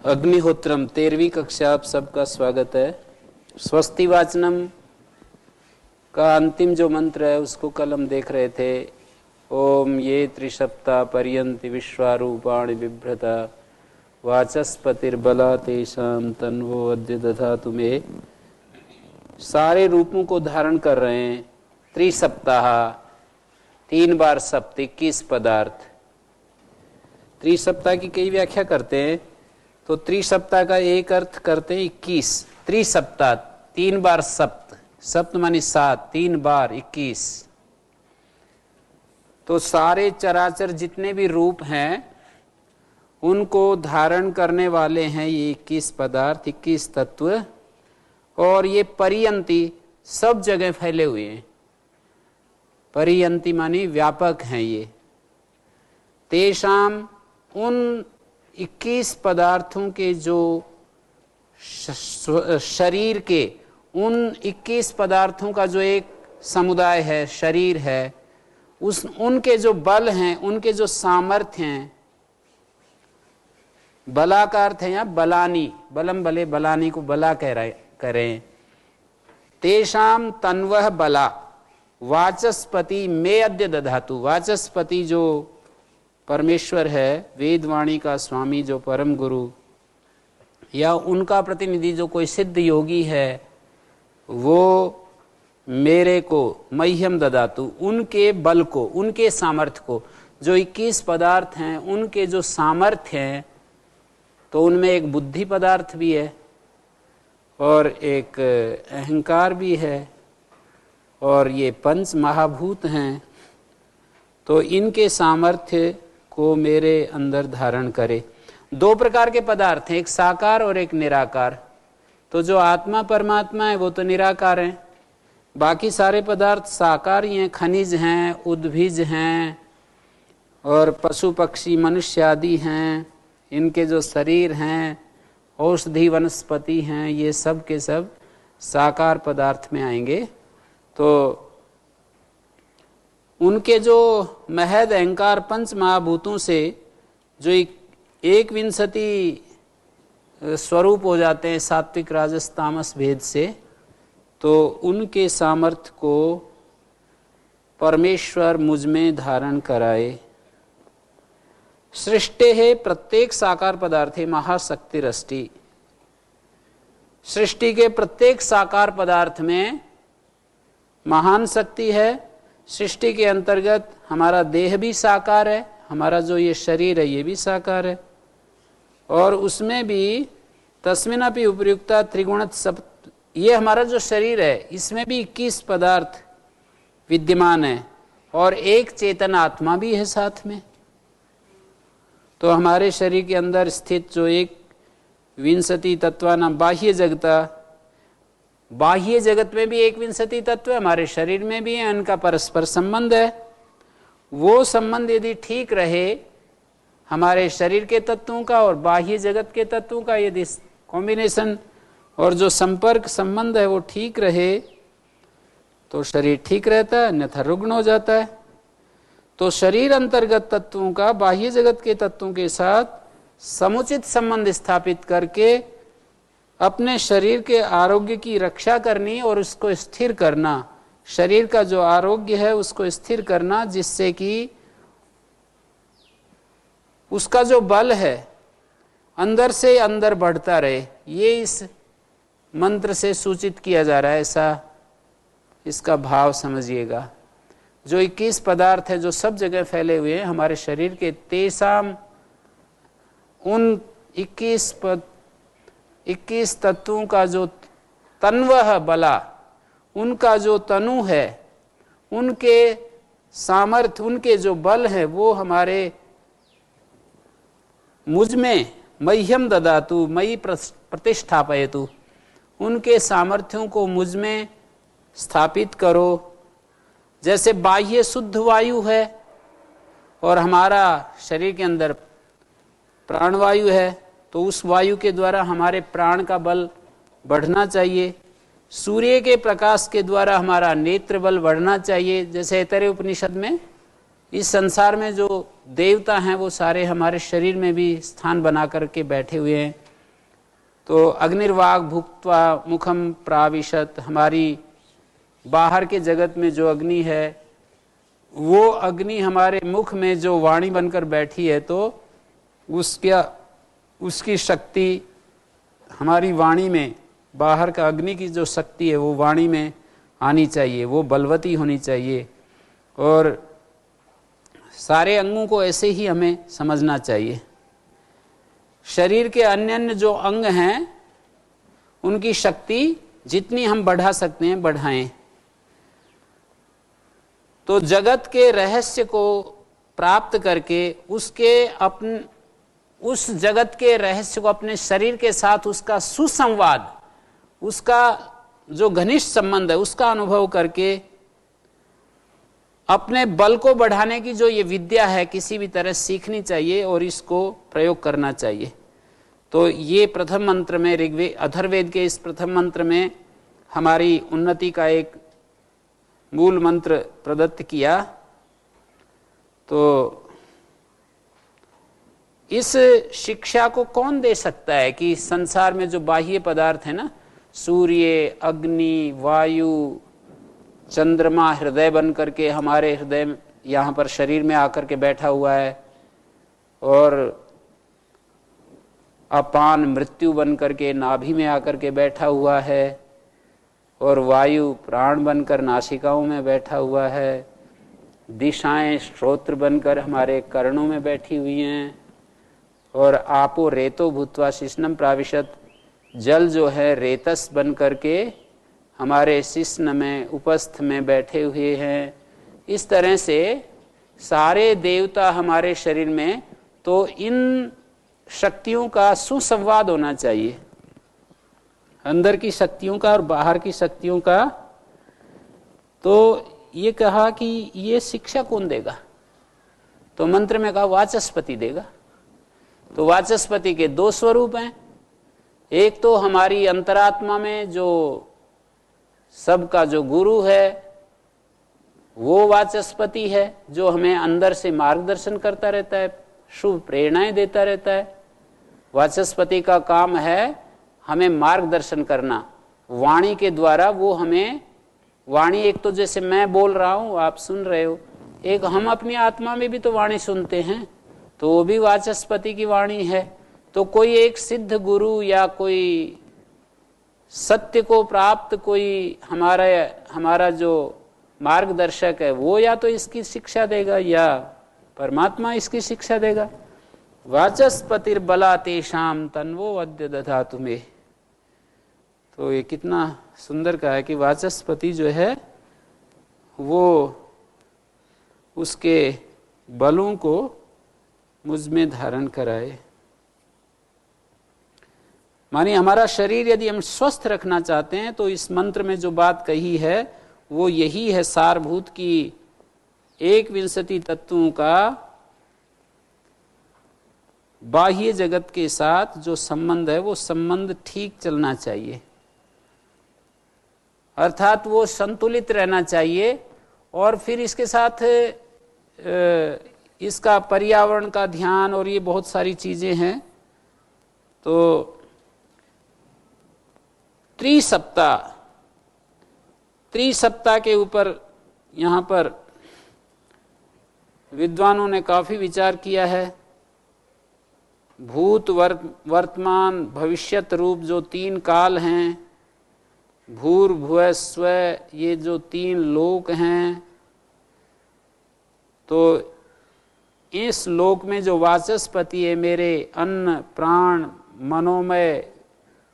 अग्निहोत्रम 13वीं कक्षा आप सबका स्वागत है। स्वस्ति वाचनम का अंतिम जो मंत्र है उसको कल हम देख रहे थे। ओम ये त्रिसप्ता पर्यंति विश्वारूपाणि बिभ्रता वाचस्पतिर्बला तेषां तन्वो अद्य दधातु मे। सारे रूपों को धारण कर रहे हैं। त्रिसप्ताह 3 बार सप्त 21 पदार्थ। त्रिसप्ताह की कई व्याख्या करते हैं तो त्रिसप्ताह का एक अर्थ करते हैं 21। त्रिसप्ताह 3 बार सप्त, सप्त मानी 7, 3 बार 21। तो सारे चराचर जितने भी रूप हैं उनको धारण करने वाले हैं ये 21 पदार्थ, 21 तत्व। और ये परियंती सब जगह फैले हुए हैं। परियंती मानी व्यापक हैं ये। तेषाम उन 21 पदार्थों के जो शरीर के उन 21 पदार्थों का जो एक समुदाय है, शरीर है, उनके जो बल हैं, उनके जो सामर्थ्य हैं। बला का अर्थ है यहाँ बलानी, बलम बले, बलानी को बला करें। तेषाम तन्वह बला वाचस्पति में अद्य दधातु। वाचस्पति जो परमेश्वर है, वेदवाणी का स्वामी जो परम गुरु या उनका प्रतिनिधि जो कोई सिद्ध योगी है, वो मेरे को मह्यम ददातु, उनके बल को, उनके सामर्थ्य को, जो 21 पदार्थ हैं उनके जो सामर्थ्य हैं, तो उनमें एक बुद्धि पदार्थ भी है और एक अहंकार भी है और ये 5 महाभूत हैं। तो इनके सामर्थ्य को मेरे अंदर धारण करे। 2 प्रकार के पदार्थ हैं, एक साकार और एक निराकार। तो जो आत्मा परमात्मा है वो तो निराकार है, बाकी सारे पदार्थ साकार ही हैं। खनिज हैं, उद्भिज हैं और पशु पक्षी मनुष्य आदि हैं। इनके जो शरीर हैं, औषधि वनस्पति हैं, ये सब के सब साकार पदार्थ में आएंगे। तो उनके जो महद अहंकार 5 महाभूतों से जो 21 स्वरूप हो जाते हैं सात्विक राजस तामस भेद से, तो उनके सामर्थ्य को परमेश्वर मुझ में धारण कराए। सृष्टि है प्रत्येक साकार पदार्थे महाशक्तिरष्टि। सृष्टि के प्रत्येक साकार पदार्थ में महान शक्ति है। सृष्टि के अंतर्गत हमारा देह भी साकार है, हमारा जो ये शरीर है ये भी साकार है। और उसमें भी तस्मिनापि उपयुक्ता त्रिगुणत सब, ये हमारा जो शरीर है इसमें भी 21 पदार्थ विद्यमान है और एक चेतन आत्मा भी है साथ में। तो हमारे शरीर के अंदर स्थित जो 21 तत्वाना बाह्य जगता, बाह्य जगत में भी 21 तत्व है, हमारे शरीर में भी है, उनका परस्पर संबंध है। वो संबंध यदि ठीक रहे हमारे शरीर के तत्वों का और बाह्य जगत के तत्वों का, यदि कॉम्बिनेशन और जो संपर्क संबंध है वो ठीक रहे तो शरीर ठीक रहता है, अन्यथा रुग्ण हो जाता है। तो शरीर अंतर्गत तत्वों का बाह्य जगत के तत्वों के साथ समुचित संबंध स्थापित करके अपने शरीर के आरोग्य की रक्षा करनी और उसको स्थिर करना। शरीर का जो आरोग्य है उसको स्थिर करना, जिससे कि उसका जो बल है अंदर से अंदर बढ़ता रहे। ये इस मंत्र से सूचित किया जा रहा है, ऐसा इसका भाव समझिएगा। जो 21 पदार्थ है जो सब जगह फैले हुए हैं हमारे शरीर के, तेसाम उन 21 तत्वों का जो तन्वह बला, उनका जो तनु है, उनके सामर्थ्य, उनके जो बल है वो हमारे मुझ में मह्यम ददातु मयि प्रतिष्ठापयतु, उनके सामर्थ्यों को मुझ में स्थापित करो। जैसे बाह्य शुद्ध वायु है और हमारा शरीर के अंदर प्राणवायु है, तो उस वायु के द्वारा हमारे प्राण का बल बढ़ना चाहिए। सूर्य के प्रकाश के द्वारा हमारा नेत्र बल बढ़ना चाहिए। जैसे ऐतरेय उपनिषद में इस संसार में जो देवता हैं वो सारे हमारे शरीर में भी स्थान बना करके बैठे हुए हैं। तो अग्निर्वाग भुक्त्वा मुखम प्राविशत, हमारी बाहर के जगत में जो अग्नि है वो अग्नि हमारे मुख में जो वाणी बनकर बैठी है, तो उसकी शक्ति हमारी वाणी में, बाहर का अग्नि की जो शक्ति है वो वाणी में आनी चाहिए, वो बलवती होनी चाहिए। और सारे अंगों को ऐसे ही हमें समझना चाहिए। शरीर के अन्य अन्य जो अंग हैं उनकी शक्ति जितनी हम बढ़ा सकते हैं बढ़ाएं। तो जगत के रहस्य को प्राप्त करके उस जगत के रहस्य को अपने शरीर के साथ उसका सुसंवाद, उसका जो घनिष्ठ संबंध है उसका अनुभव करके अपने बल को बढ़ाने की जो ये विद्या है किसी भी तरह सीखनी चाहिए और इसको प्रयोग करना चाहिए। तो ये प्रथम मंत्र में ऋग्वेद अथर्ववेद के इस प्रथम मंत्र में हमारी उन्नति का एक मूल मंत्र प्रदत्त किया। तो इस शिक्षा को कौन दे सकता है कि संसार में जो बाह्य पदार्थ है ना, सूर्य, अग्नि, वायु, चंद्रमा हृदय बन करके हमारे हृदय यहाँ पर शरीर में आकर के बैठा हुआ है, और अपान मृत्यु बन करके नाभि में आकर के बैठा हुआ है, और वायु प्राण बनकर नासिकाओं में बैठा हुआ है, दिशाएं श्रोत्र बनकर हमारे कर्णों में बैठी हुई हैं, और आपो रेतो भूत्वा शिश्नम प्राविशत, जल जो है रेतस बन करके हमारे शिश्न में उपस्थ में बैठे हुए हैं। इस तरह से सारे देवता हमारे शरीर में, तो इन शक्तियों का सुसंवाद होना चाहिए, अंदर की शक्तियों का और बाहर की शक्तियों का। तो ये कहा कि ये शिक्षा कौन देगा, तो मंत्र में कहा वाचस्पति देगा। तो वाचस्पति के दो स्वरूप हैं, एक तो हमारी अंतरात्मा में जो सबका जो गुरु है वो वाचस्पति है, जो हमें अंदर से मार्गदर्शन करता रहता है, शुभ प्रेरणाएं देता रहता है। वाचस्पति का काम है हमें मार्गदर्शन करना वाणी के द्वारा। वो हमें वाणी, एक तो जैसे मैं बोल रहा हूं आप सुन रहे हो, एक हम अपनी आत्मा में भी तो वाणी सुनते हैं, तो वो भी वाचस्पति की वाणी है। तो कोई एक सिद्ध गुरु या कोई सत्य को प्राप्त कोई हमारा जो मार्गदर्शक है वो या तो इसकी शिक्षा देगा या परमात्मा इसकी शिक्षा देगा। वाचस्पतिर्बला तेषाम तन्वो अद्य दधातु मे। तो ये कितना सुंदर कहा है कि वाचस्पति जो है वो उसके बलों को मुझ में धारण कराए। मानिए हमारा शरीर यदि हम स्वस्थ रखना चाहते हैं तो इस मंत्र में जो बात कही है वो यही है सारभूत की 21 तत्वों का बाह्य जगत के साथ जो संबंध है वो संबंध ठीक चलना चाहिए, अर्थात वो संतुलित रहना चाहिए। और फिर इसके साथ इसका पर्यावरण का ध्यान और ये बहुत सारी चीजें हैं। तो त्रिसप्ताह के ऊपर यहाँ पर विद्वानों ने काफी विचार किया है। भूत, वर्तमान, भविष्यत रूप जो 3 काल हैं, भूर्भुवः स्वः ये जो 3 लोक हैं, तो इस लोक में जो वाचस्पति है मेरे अन्न प्राण मनोमय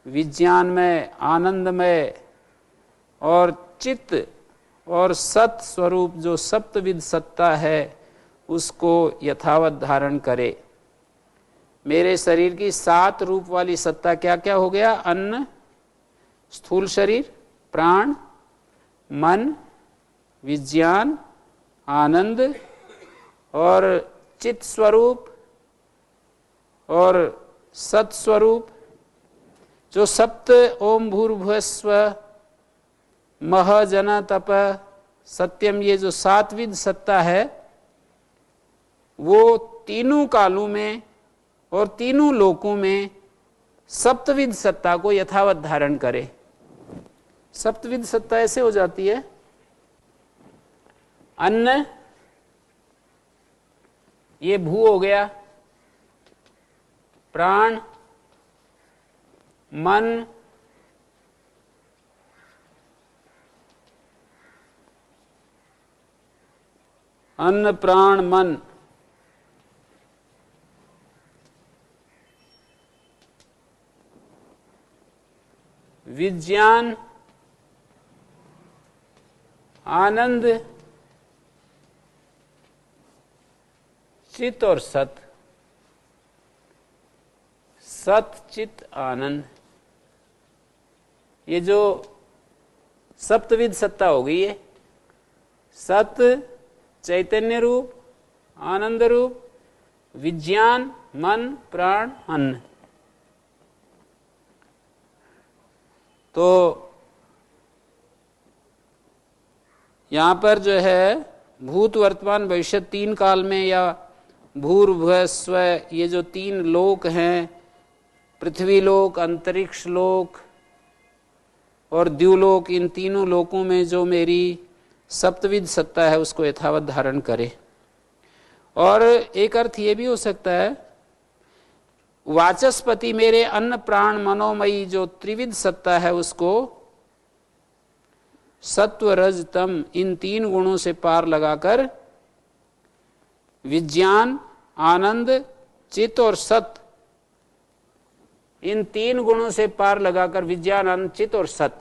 विज्ञानमय आनंदमय और चित्त और सत स्वरूप जो सप्तविध सत्ता है उसको यथावत धारण करे। मेरे शरीर की 7 रूप वाली सत्ता क्या क्या हो गया? अन्न, स्थूल शरीर, प्राण, मन, विज्ञान, आनंद और चित्त स्वरूप और सत स्वरूप। जो सप्त ओम भूर्भुवस्सुवः मह जन तप सत्यम, ये जो 7विध सत्ता है वो तीनों कालों में और तीनों लोकों में सप्तविध सत्ता को यथावत धारण करे। सप्तविध सत्ता ऐसे हो जाती है, अन्न, ये भू हो गया, प्राण, मन, अन्न, प्राण, मन, विज्ञान, आनंद, चित और सत। सत, चित, आनंद, ये जो सप्तविध सत्ता हो गई है, सत चैतन्य रूप, आनंद रूप, विज्ञान, मन, प्राण, अन्न। तो यहां पर जो है भूत, वर्तमान, भविष्य तीन काल में, या भूर्भुवः स्वः, ये जो तीन लोक हैं, पृथ्वी लोक, अंतरिक्ष लोक और द्युलोक, इन तीनों लोकों में जो मेरी सप्तविध सत्ता है उसको यथावत धारण करे। और एक अर्थ ये भी हो सकता है, वाचस्पति मेरे अन्न प्राण मनोमयी जो त्रिविध सत्ता है उसको सत्व रज तम, इन तीन गुणों से पार लगाकर विज्ञान, आनंद, चित और सत, इन तीन गुणों से पार लगाकर विज्ञान, आनंद, चित और सत,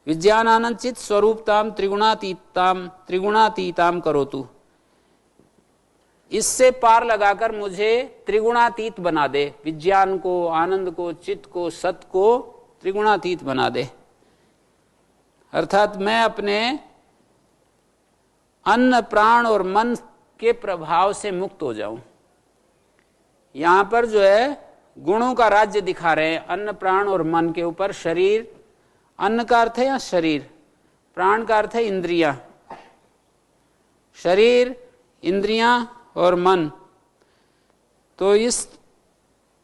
विज्ञान, आनंद, चित स्वरूपताम त्रिगुणातीताम करोतु, इससे पार लगाकर मुझे त्रिगुणातीत बना दे। विज्ञान को, आनंद को, चित्त को, सत को त्रिगुणातीत बना दे। अर्थात मैं अपने अन्न, प्राण और मन के प्रभाव से मुक्त हो जाऊं। यहां पर जो है गुणों का राज्य दिखा रहे हैं, अन्न, प्राण और मन के ऊपर। शरीर, अन्न का अर्थ है या शरीर, प्राण का अर्थ है इंद्रियां, शरीर, इंद्रियां और मन। तो इस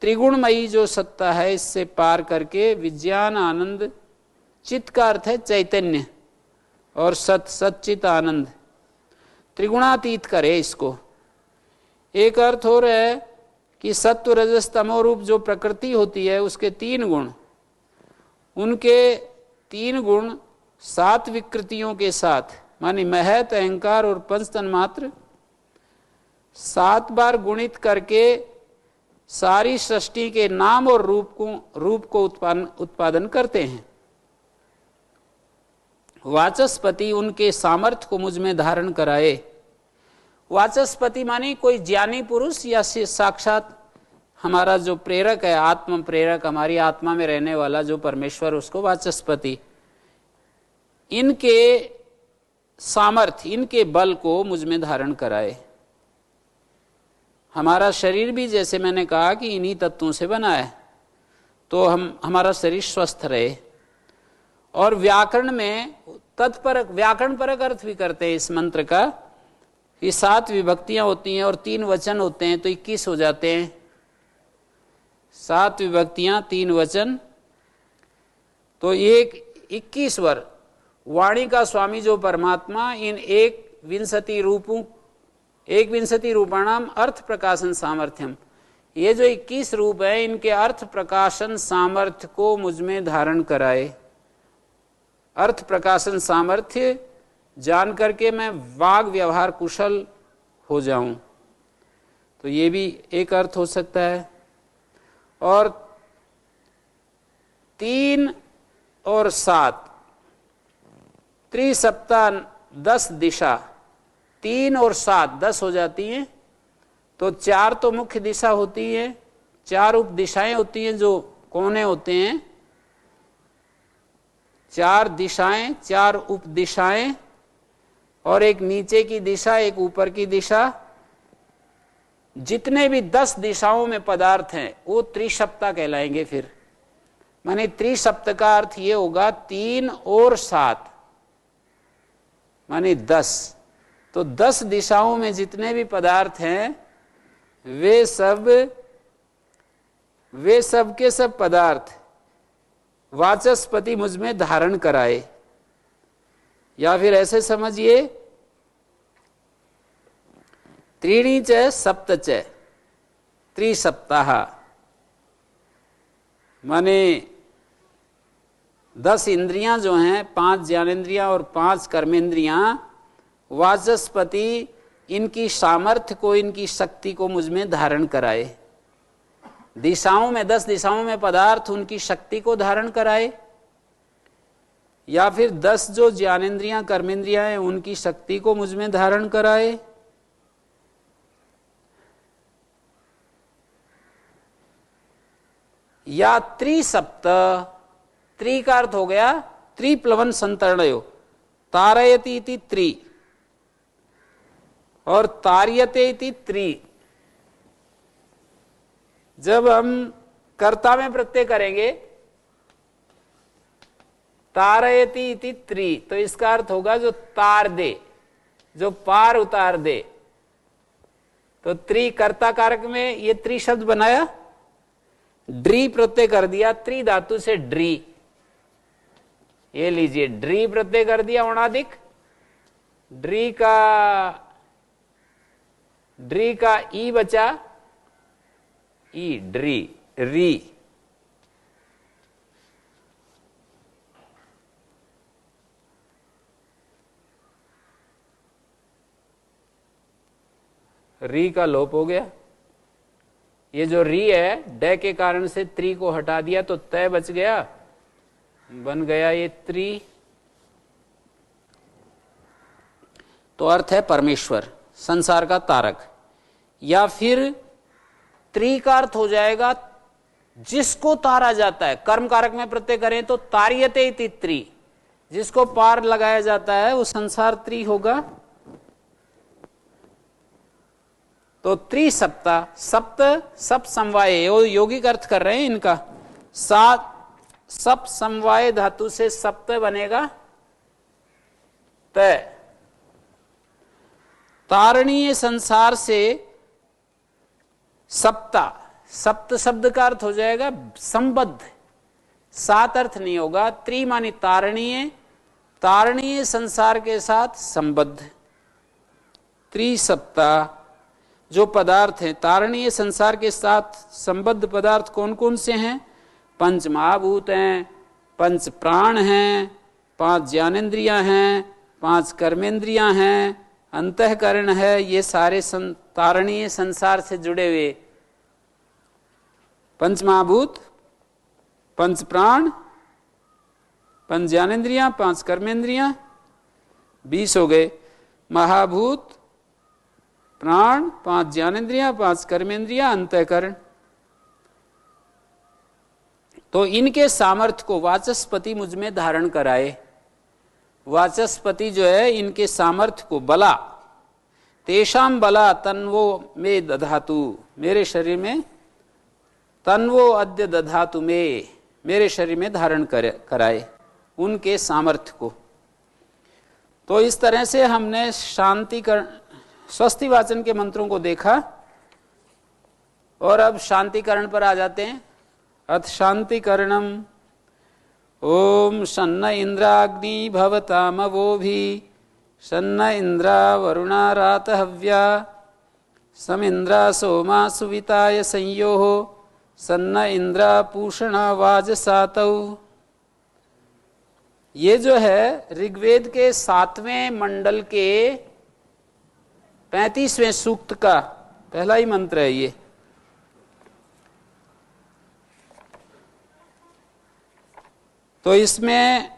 त्रिगुणमयी जो सत्ता है इससे पार करके विज्ञान, आनंद, चित्त का अर्थ है चैतन्य, और सत, सच्चित आनंद, त्रिगुणातीत करे इसको। एक अर्थ हो रहा है कि सत्व रजस तमो रूप जो प्रकृति होती है उसके तीन गुण, उनके तीन गुण 7 विकृतियों के साथ, मानी महत, अहंकार और पंच तन्मात्र, 7 बार गुणित करके सारी सृष्टि के नाम और रूप को उत्पादन करते हैं। वाचस्पति उनके सामर्थ्य को मुझ में धारण कराए। वाचस्पति मानी कोई ज्ञानी पुरुष या साक्षात हमारा जो प्रेरक है, आत्म प्रेरक, हमारी आत्मा में रहने वाला जो परमेश्वर, उसको वाचस्पति। इनके सामर्थ्य, इनके बल को मुझ में धारण कराए। हमारा शरीर भी जैसे मैंने कहा कि इन्हीं तत्वों से बना है, तो हमारा शरीर स्वस्थ रहे। और व्याकरण में तत्परक, व्याकरण परक अर्थ भी करते हैं इस मंत्र का, कि 7 विभक्तियां होती हैं और 3 वचन होते हैं तो 21 हो जाते हैं। 7 विभक्तियां, 3 वचन, तो एक 21 वर्ग। वाणी का स्वामी जो परमात्मा इन 21 रूपाणाम अर्थ प्रकाशन सामर्थ्यम, ये जो 21 रूप है इनके अर्थ प्रकाशन सामर्थ्य को मुझ में धारण कराए। अर्थ प्रकाशन सामर्थ्य जान करके मैं वाग व्यवहार कुशल हो जाऊं, तो ये भी एक अर्थ हो सकता है। और 3 और 7 त्रिसप्ता 10 दिशा, 3 और 7 10 हो जाती हैं। तो 4 तो मुख्य दिशा होती है, 4 उप दिशाएं होती हैं जो कोने होते हैं। 4 दिशाएं, 4 उप दिशाएं, और एक नीचे की दिशा, एक ऊपर की दिशा। जितने भी 10 दिशाओं में पदार्थ हैं वो त्रिसप्ता कहलाएंगे। फिर माने त्रिसप्त का अर्थ ये होगा 3 और 7 माने 10। तो 10 दिशाओं में जितने भी पदार्थ हैं वे सब वे सब के सब पदार्थ वाचस्पति मुझ में धारण कराए, या फिर ऐसे समझिए त्रीणी च सप्त च त्रिसप्ताह, माने 10 इंद्रियां जो हैं, 5 ज्ञानेन्द्रियां और 5 कर्मेंद्रियां, वाचस्पति इनकी सामर्थ्य को, इनकी शक्ति को मुझ में धारण कराए। दिशाओं में 10 दिशाओं में पदार्थ उनकी शक्ति को धारण कराए, या फिर 10 जो ज्ञानेन्द्रियां कर्मेंद्रियां हैं उनकी शक्ति को मुझ में धारण कराए, या त्रिसप्त, त्रि का अर्थ हो गया त्रिप्लवन संतरणयो, तारयति इति त्रि और तार्यते इति त्रि। जब हम कर्ता में प्रत्यय करेंगे तारयति इति त्रि, तो इसका अर्थ होगा जो तार दे, जो पार उतार दे। तो त्रि कर्ता कारक में ये त्रि शब्द बनाया, ड्री प्रत्यय कर दिया, त्रि धातु से ड्री, ये लीजिए ड्री प्रत्यय कर दिया औणादिक, ड्री का ई बचा, ई ड्री, री, री का लोप हो गया। ये जो री है डे के कारण से त्रि को हटा दिया तो तय बच गया, बन गया ये त्रि। तो अर्थ है परमेश्वर, संसार का तारक। या फिर त्रि का अर्थ हो जाएगा जिसको तारा जाता है, कर्म कारक में प्रत्यय करें तो तार्यते इति त्रि, जिसको पार लगाया जाता है वो संसार त्रि होगा। तो त्रिसप्ता, सप्त सप समवाय, यौगिक अर्थ कर रहे हैं इनका, सात सप समवाय धातु से सप्त बनेगा तय। तारणीय संसार से सप्ता, सप्त शब्द का अर्थ हो जाएगा संबद्ध, 7 अर्थ नहीं होगा। त्रि मानी तारणीय, तारणीय संसार के साथ संबद्ध। त्रिसप्ता जो पदार्थ हैं तारणीय संसार के साथ संबद्ध पदार्थ कौन कौन से हैं? 5 महाभूत हैं, 5 प्राण हैं, 5 ज्ञानेन्द्रियां हैं, 5 कर्मेंद्रियां हैं, अंतःकरण है। ये सारे तारणीय संसार से जुड़े हुए 5 महाभूत, 5 प्राण, 5 ज्ञानेन्द्रियां, 5 कर्मेंद्रियां, 20 हो गए। महाभूत, प्राण, 5 ज्ञानेन्द्रियां, 5 कर्मेंद्रियां, अंतःकरण। तो इनके सामर्थ्य को वाचस्पति मुझ में धारण कराए। वाचस्पति जो है इनके सामर्थ्य को, बला, तेषाम बला तन्वो में दधातु, मेरे शरीर में, तन्वो अद्य दधातु में, मेरे शरीर में धारण कराए उनके सामर्थ्य को। तो इस तरह से हमने शांतिकरण, स्वस्ति वाचन के मंत्रों को देखा और अब शांतिकरण पर आ जाते हैं। अथ शांतिकरणम। ओम शन्न इंद्राग्नि भवतामवोभि, शन्न इंद्रा वरुणा रातहव्या, समिंद्रा सोमा सुविताय संयोः, सन्न इंद्रा पूषणा वाजसातौ। ये जो है ऋग्वेद के 7वें मंडल के 35वें सूक्त का पहला ही मंत्र है ये। तो इसमें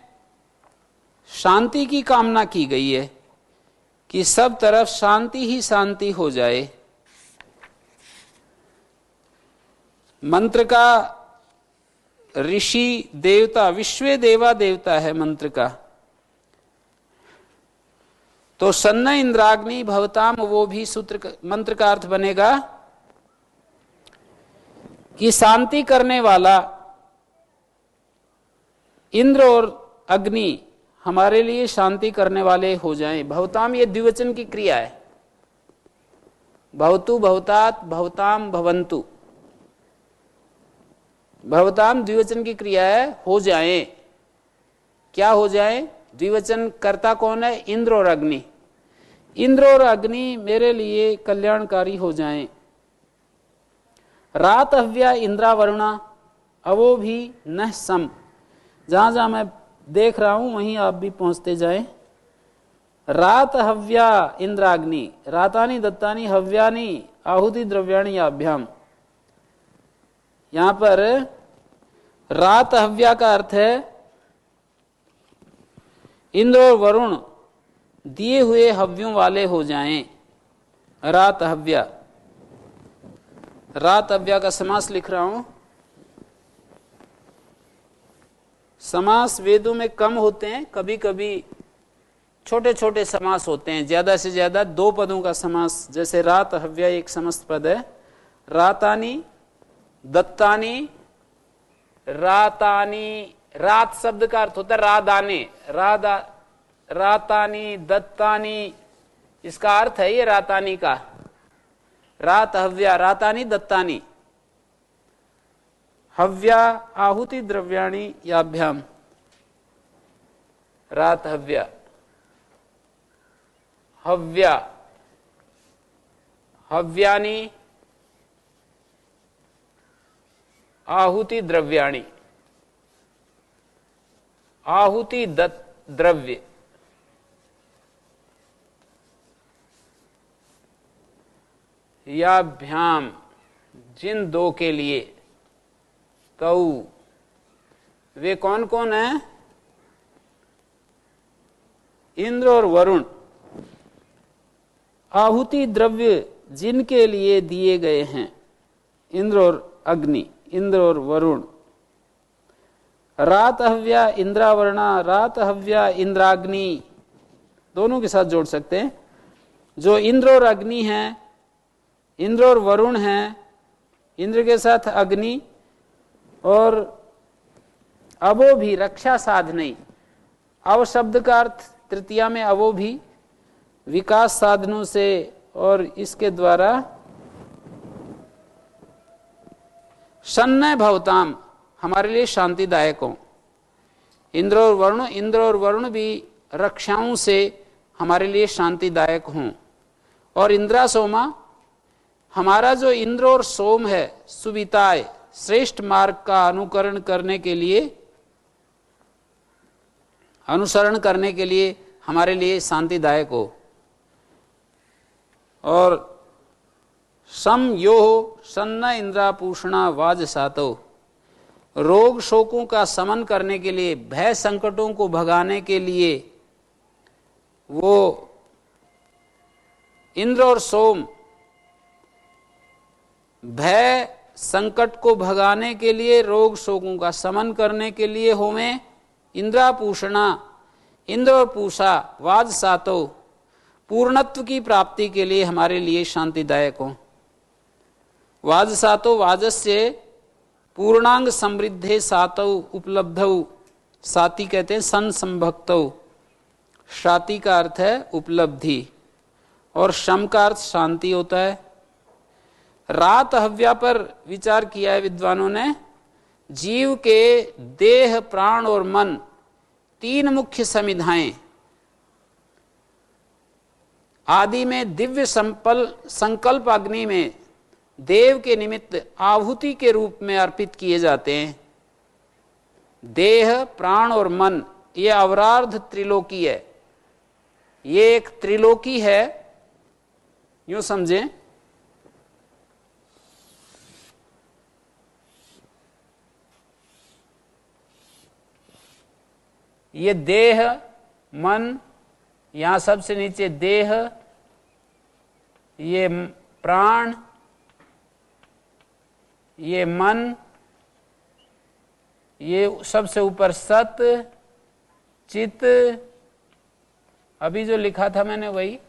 शांति की कामना की गई है कि सब तरफ शांति ही शांति हो जाए। मंत्र का ऋषि देवता, विश्वे देवा देवता है मंत्र का। तो सन्न इंद्राग्नि भवताम, वो भी सूत्र मंत्र का अर्थ बनेगा कि शांति करने वाला इंद्र और अग्नि हमारे लिए शांति करने वाले हो जाएं। भवताम ये द्विवचन की क्रिया है, भवतु भवतात भवताम भवंतु। भवताम द्विवचन की क्रिया है हो जाए। क्या हो जाए? द्विवचन कर्ता कौन है? इंद्र और अग्नि। इंद्र और अग्नि मेरे लिए कल्याणकारी हो जाएं। रात हव्या इंद्रा वरुणा अवो भी न सम। जहां जहां मैं देख रहा हूं वहीं आप भी पहुंचते जाएं। रात हव्या इंद्राग्नि रातानी दत्तानी हव्यानी आहुति द्रव्याणी अभ्याम। यहां पर रात हव्या का अर्थ है इंद्र और वरुण दिए हुए हव्यों वाले हो जाएं। रात हव्या, रात हव्या का समास लिख रहा हूं। समास वेदों में कम होते हैं, कभी कभी छोटे छोटे समास होते हैं, ज्यादा से ज्यादा 2 पदों का समास। जैसे रात हव्या एक समस्त पद है। रातानी दत्तानी, रातानी, रात शब्द का अर्थ होता है रादाने, रातानी दत्तानी, इसका अर्थ है ये रातानी का। रात हव्या रातानी दत्तानी हव्या आहुति द्रव्याणी याभ्याम। रात हव्या हव्या हव्यानी आहुति द्रव्याणी आहुति द्रव्य याभ्याम, जिन 2 के लिए। तौ वे कौन कौन है? इंद्र और वरुण। आहुति द्रव्य जिनके लिए दिए गए हैं, इंद्र और अग्नि, इंद्र और वरुण। रात हव्या इंद्रावरणा, रात हव्या इंद्राग्नि, दोनों के साथ जोड़ सकते हैं। जो इंद्र और अग्नि हैं, इंद्र और वरुण हैं, इंद्र के साथ अग्नि, और अवो भी रक्षा साधनी। अव शब्द का अर्थ तृतीया में अवो भी विकास साधनों से और इसके द्वारा शन्नय भवताम हमारे लिए शांतिदायक हो। इंद्र और वरुण भी रक्षाओं से हमारे लिए शांतिदायक हों। और इंद्रा सोमा, हमारा जो इंद्र और सोम है, सुविताय श्रेष्ठ मार्ग का अनुसरण करने के लिए हमारे लिए शांतिदायक हो। और सम यो सन्न इंद्रापूषणा वाज सातो, रोग शोकों का समन करने के लिए, भय संकटों को भगाने के लिए वो इंद्र और सोम, भय संकट को भगाने के लिए, रोग शोकों का समन करने के लिए होवें। इंद्रापूषणा, इंद्र और पूषा, वाज सातो, पूर्णत्व की प्राप्ति के लिए हमारे लिए शांतिदायक हो। वाज सातो, वाजस्य पूर्णांग समृद्धे सातौ उपलब्धौ, साती कहते हैं सन संभक्तौ। शाति का अर्थ है उपलब्धि और शम का अर्थ शांति होता है। रात हव्या पर विचार किया है विद्वानों ने। जीव के देह, प्राण और मन 3 मुख्य समिधाएं आदि में दिव्य संकल्प अग्नि में देव के निमित्त आहुति के रूप में अर्पित किए जाते हैं। देह, प्राण और मन, ये अवरार्ध त्रिलोकी है। ये एक त्रिलोकी है, यूं समझें। ये देह, मन, यहां सबसे नीचे देह, ये प्राण, ये मन, ये सबसे ऊपर सत, चित, अभी जो लिखा था मैंने वही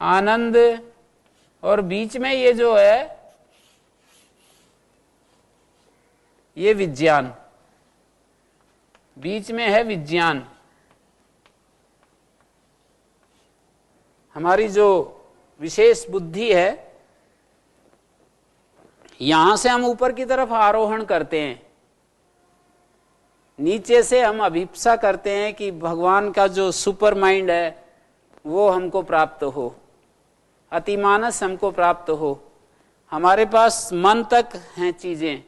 आनंद, और बीच में ये जो है ये विज्ञान, बीच में है विज्ञान। हमारी जो विशेष बुद्धि है, यहां से हम ऊपर की तरफ आरोहण करते हैं, नीचे से हम अभिप्सा करते हैं कि भगवान का जो सुपर माइंड है वो हमको प्राप्त हो, अतिमानस हमको प्राप्त हो। हमारे पास मन तक हैं चीजें,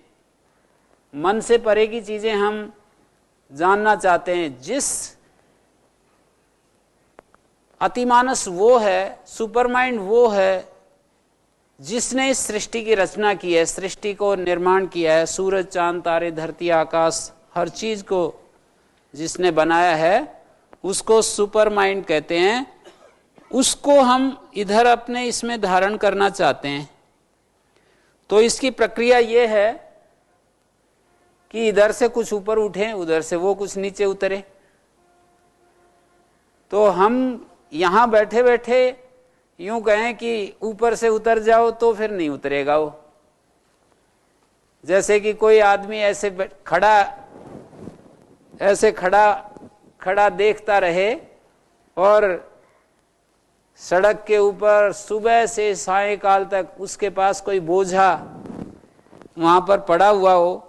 मन से परे की चीजें हम जानना चाहते हैं। जिस अतिमानस वो है, सुपर माइंड वो है जिसने इस सृष्टि की रचना की है, सृष्टि को निर्माण किया है, सूरज चांद तारे धरती आकाश हर चीज को जिसने बनाया है उसको सुपर माइंड कहते हैं। उसको हम इधर अपने इसमें धारण करना चाहते हैं। तो इसकी प्रक्रिया ये है कि इधर से कुछ ऊपर उठे, उधर से वो कुछ नीचे उतरे। तो हम यहां बैठे बैठे यूं कहें कि ऊपर से उतर जाओ तो फिर नहीं उतरेगा वो। जैसे कि कोई आदमी ऐसे खड़ा देखता रहे और सड़क के ऊपर सुबह से सायंकाल तक उसके पास कोई बोझा वहां पर पड़ा हुआ हो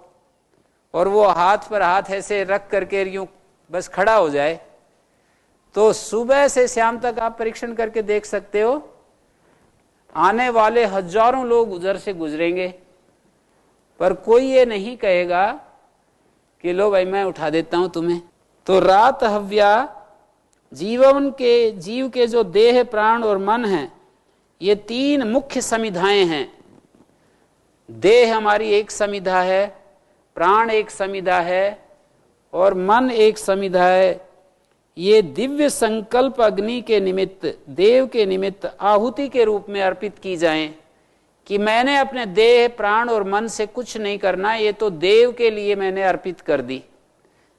और वो हाथ पर हाथ ऐसे रख करके यूं बस खड़ा हो जाए, तो सुबह से शाम तक आप परीक्षण करके देख सकते हो, आने वाले हजारों लोग उधर से गुजरेंगे, पर कोई ये नहीं कहेगा कि लो भाई मैं उठा देता हूं तुम्हें। तो रात हव्या जीव के जो देह प्राण और मन हैं, ये तीन मुख्य समिधाएं हैं। देह हमारी एक समिधा है, प्राण एक समिधा है और मन एक समिधा है। ये दिव्य संकल्प अग्नि के निमित्त, देव के निमित्त आहुति के रूप में अर्पित की जाएं कि मैंने अपने देह प्राण और मन से कुछ नहीं करना, ये तो देव के लिए मैंने अर्पित कर दी।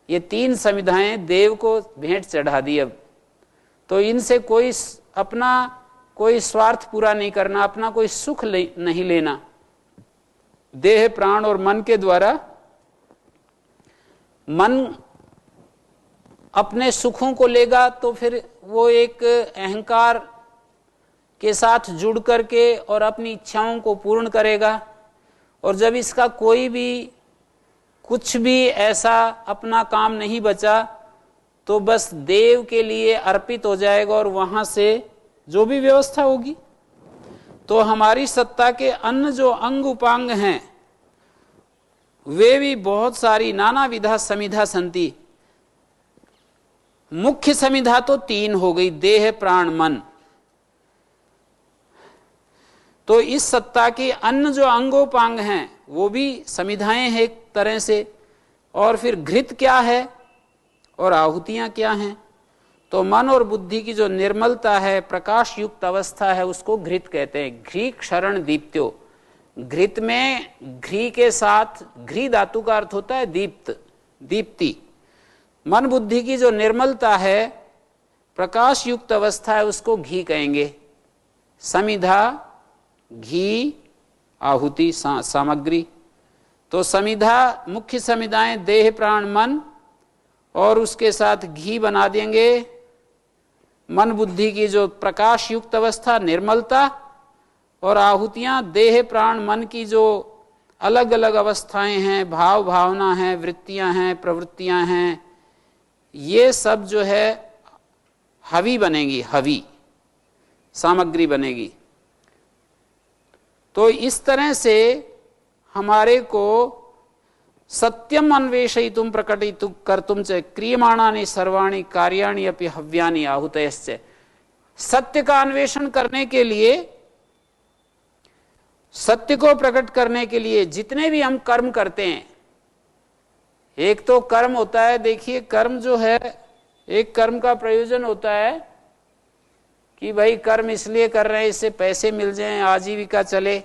ये तीन समिधाएं देव को भेंट चढ़ा दी। अब तो इनसे अपना कोई स्वार्थ पूरा नहीं करना, अपना कोई सुख नहीं लेना। देह प्राण और मन के द्वारा मन अपने सुखों को लेगा तो फिर वो एक अहंकार के साथ जुड़ करके और अपनी इच्छाओं को पूर्ण करेगा। और जब इसका कोई भी कुछ भी ऐसा अपना काम नहीं बचा तो बस देव के लिए अर्पित हो जाएगा और वहां से जो भी व्यवस्था होगी। तो हमारी सत्ता के अन्य जो अंग उपांग हैं वे भी बहुत सारी नाना विधा समिधा संति। मुख्य समिधा तो तीन हो गई, देह प्राण मन। तो इस सत्ता के अन्य जो अंगोपांग हैं वो भी समिधाएं हैं एक तरह से। और फिर घृत क्या है और आहुतियां क्या हैं? तो मन और बुद्धि की जो निर्मलता है, प्रकाश युक्त अवस्था है, उसको घृत कहते हैं। घृ क्षरण दीप्त्यो। घृत में घृ के साथ घृ धातु का अर्थ होता है दीप्त, दीप्ति। मन बुद्धि की जो निर्मलता है, प्रकाश युक्त अवस्था है, उसको घी कहेंगे। समिधा, घी, आहुति, सामग्री। तो समिधा, मुख्य समिधाएं देह प्राण मन, और उसके साथ घी बना देंगे मन बुद्धि की जो प्रकाश युक्त अवस्था, निर्मलता। और आहुतियां देह प्राण मन की जो अलग अलग अवस्थाएं हैं, भाव भावना हैं, वृत्तियां हैं, प्रवृत्तियां हैं, ये सब जो है हवि बनेगी, हवि सामग्री बनेगी। तो इस तरह से हमारे को सत्यम अन्वेषयितुम प्रकटितुम कर्तुम च क्रियमाणानि सर्वाणि कार्याणि अपि हव्यानि आहुतयश्च। सत्य का अन्वेषण करने के लिए, सत्य को प्रकट करने के लिए जितने भी हम कर्म करते हैं, एक तो कर्म होता है, देखिए कर्म जो है, एक कर्म का प्रयोजन होता है कि भाई कर्म इसलिए कर रहे हैं इससे पैसे मिल जाएं, आजीविका चले।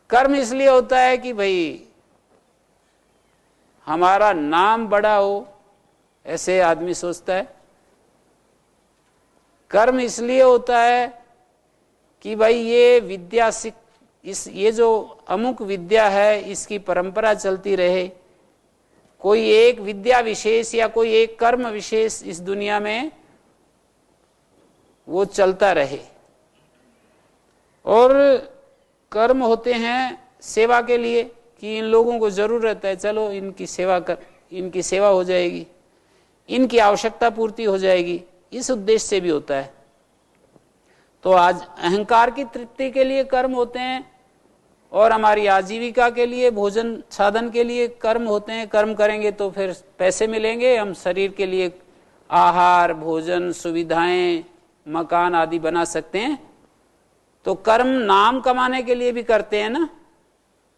कर्म इसलिए होता है कि भाई हमारा नाम बड़ा हो, ऐसे आदमी सोचता है। कर्म इसलिए होता है कि भाई ये विद्या ये जो अमुक विद्या है इसकी परंपरा चलती रहे, कोई एक विद्या विशेष या कोई एक कर्म विशेष इस दुनिया में वो चलता रहे। और कर्म होते हैं सेवा के लिए, कि इन लोगों को जरूरत है, चलो इनकी सेवा कर, इनकी सेवा हो जाएगी, इनकी आवश्यकता पूर्ति हो जाएगी, इस उद्देश्य से भी होता है। तो आज अहंकार की तृप्ति के लिए कर्म होते हैं, और हमारी आजीविका के लिए, भोजन साधन के लिए कर्म होते हैं। कर्म करेंगे तो फिर पैसे मिलेंगे, हम शरीर के लिए आहार, भोजन, सुविधाएं, मकान आदि बना सकते हैं। तो कर्म नाम कमाने के लिए भी करते हैं ना।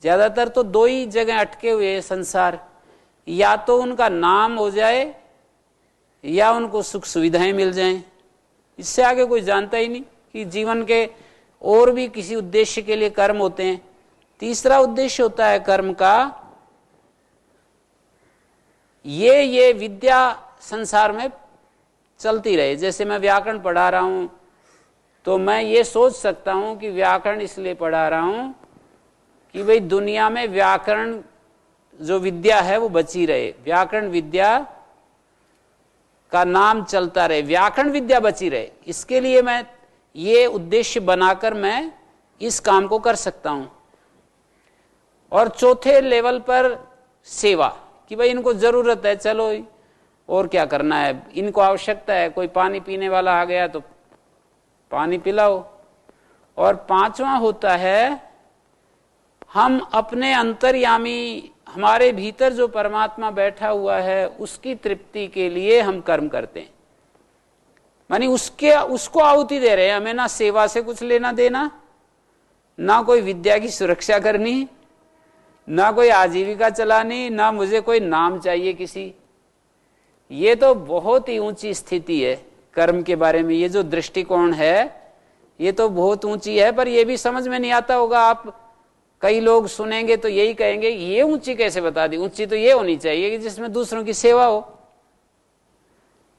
ज्यादातर तो दो ही जगह अटके हुए हैं संसार, या तो उनका नाम हो जाए या उनको सुख सुविधाएं मिल जाएं। इससे आगे कोई जानता ही नहीं कि जीवन के और भी किसी उद्देश्य के लिए कर्म होते हैं। तीसरा उद्देश्य होता है कर्म का, ये विद्या संसार में चलती रहे। जैसे मैं व्याकरण पढ़ा रहा हूं तो मैं ये सोच सकता हूं कि व्याकरण इसलिए पढ़ा रहा हूं कि भाई दुनिया में व्याकरण जो विद्या है वो बची रहे, व्याकरण विद्या का नाम चलता रहे, व्याकरण विद्या बची रहे। इसके लिए मैं ये उद्देश्य बनाकर मैं इस काम को कर सकता हूं। और चौथे लेवल पर सेवा, कि भाई इनको जरूरत है, चलो और क्या करना है, इनको आवश्यकता है, कोई पानी पीने वाला आ गया तो पानी पिलाओ। और पांचवा होता है हम अपने अंतर्यामी, हमारे भीतर जो परमात्मा बैठा हुआ है उसकी तृप्ति के लिए हम कर्म करते हैं। मानी उसको आहुति दे रहे हैं। हमें ना सेवा से कुछ लेना देना, ना कोई विद्या की सुरक्षा करनी, ना कोई आजीविका चलानी, ना मुझे कोई नाम चाहिए किसी। ये तो बहुत ही ऊंची स्थिति है कर्म के बारे में। ये जो दृष्टिकोण है ये तो बहुत ऊंची है, पर ये भी समझ में नहीं आता होगा। आप कई लोग सुनेंगे तो यही कहेंगे ये ऊंची कैसे बता दी, ऊंची तो ये होनी चाहिए कि जिसमें दूसरों की सेवा हो।